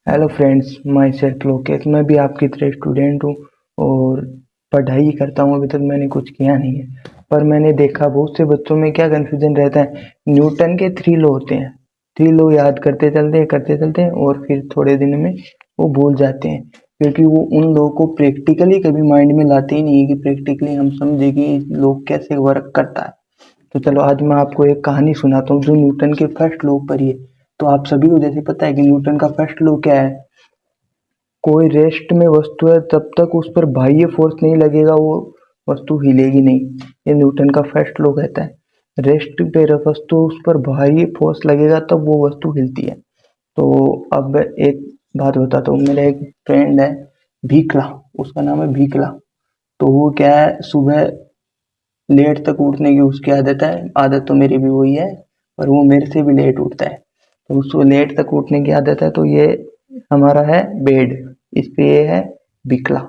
Hello friends, my self Lokesh. मैं भी आपकी तरह स्टूडेंट हूँ और पढ़ाई करता हूँ। अभी तक मैंने कुछ किया नहीं है, पर मैंने देखा बहुत से बच्चों में क्या कन्फ्यूजन रहता है। न्यूटन के 3 लॉ होते हैं। 3 लॉ याद करते चलते हैं और फिर थोड़े दिन में वो भूल जाते हैं, क्योंकि वो उन लॉ को प्रैक्टिकली कभी माइंड में लाते ही नहीं है कि प्रैक्टिकली हम समझे कि लॉ कैसे वर्क करता है। तो चलो आज मैं आपको एक कहानी सुनाता हूँ जो न्यूटन के फर्स्ट लॉ पर ही है। तो आप सभी को जैसे पता है कि न्यूटन का फर्स्ट लॉ क्या है। कोई रेस्ट में वस्तु है तब तक उस पर बाह्य फोर्स नहीं लगेगा, वो वस्तु हिलेगी नहीं। ये न्यूटन का फर्स्ट लॉ कहता है। रेस्ट पे वस्तु उस पर बाह्य फोर्स लगेगा तब वो वस्तु हिलती है। तो अब एक बात बताता हूँ। मेरा एक फ्रेंड है भीखला, उसका नाम है भीखला। तो वो क्या है, सुबह लेट तक उठने की उसकी आदत है। आदत तो मेरी भी वही है, पर वो मेरे से भी लेट उठता है। तो उसको लेट तक उठने की आदत है। तो ये हमारा है बेड, इस पे ये है बिकला।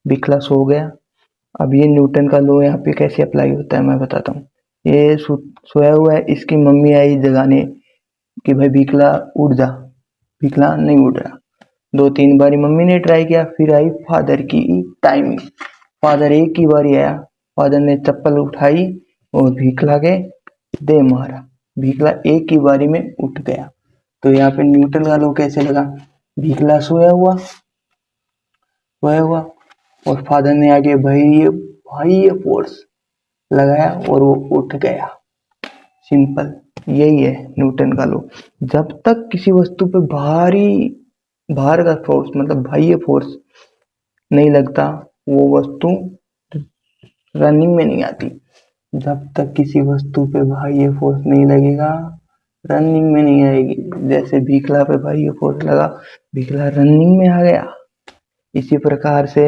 बिकला सो गया। अब ये न्यूटन का लॉ यहाँ पे कैसे अप्लाई होता है मैं बताता हूँ। ये सोया हुआ है, इसकी मम्मी आई जगाने कि भाई बिकला उठ जा। बिकला नहीं उठ रहा। 2-3 बारी मम्मी ने ट्राई किया, फिर आई फादर की टाइमिंग। फादर एक ही बारी आया। फादर ने चप्पल उठाई और भीखला के दे मारा। भीखला एक ही बारी में उठ गया। तो यहाँ पे न्यूटन का लॉ कैसे लगा। भीखला सोया हुआ और फादर ने आगे बाह्य फोर्स लगाया और वो उठ गया। सिंपल, यही है न्यूटन का लॉ। जब तक किसी वस्तु पे बाहर का फोर्स मतलब बाह्य फोर्स नहीं लगता, वो वस्तु रनिंग में नहीं आती। जब तक किसी वस्तु पे बाह्य फोर्स नहीं लगेगा, रनिंग में नहीं आएगी। जैसे भीखला पे बाह्य फोर्स लगा, भीखला रनिंग में आ गया। इसी प्रकार से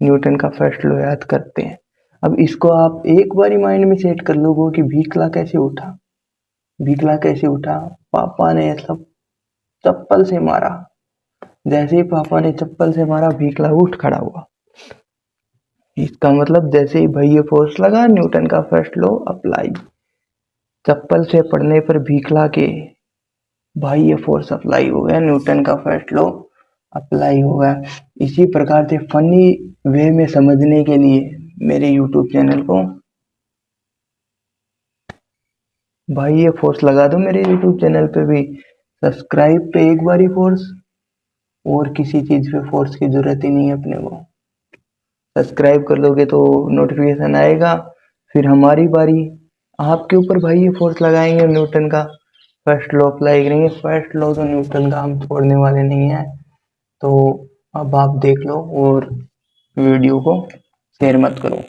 न्यूटन का फर्स्ट लॉ याद करते हैं। अब इसको आप एक बारी माइंड में सेट कर लोगो कि भीखला कैसे उठा। भीखला कैसे उठा, पापा ने सब चप्पल से मारा। जैसे ही पापा ने चप्पल से मारा, भीखला उठ खड़ा हुआ। इसका मतलब जैसे ही बाह्य फोर्स लगा, न्यूटन का फर्स्ट लॉ अप्लाई। चप्पल से पड़ने पर भीखला के बाह्य फोर्स अप्लाई हो गया, न्यूटन का फर्स्ट लॉ अप्लाई हो गया। इसी प्रकार से फनी वे में समझने के लिए मेरे यूट्यूब चैनल को बाह्य फोर्स लगा दो। मेरे यूट्यूब चैनल पे भी सब्सक्राइब पे एक बारी फोर्स, और किसी चीज पे फोर्स की जरूरत ही नहीं है अपने को। सब्सक्राइब कर लोगे तो नोटिफिकेशन आएगा, फिर हमारी बारी। आपके ऊपर भाई ये फोर्स लगाएंगे, न्यूटन का फर्स्ट लॉ अप्लाई करेंगे। फर्स्ट लॉ तो न्यूटन का हम छोड़ने वाले नहीं है। तो अब आप देख लो और वीडियो को शेयर मत करो।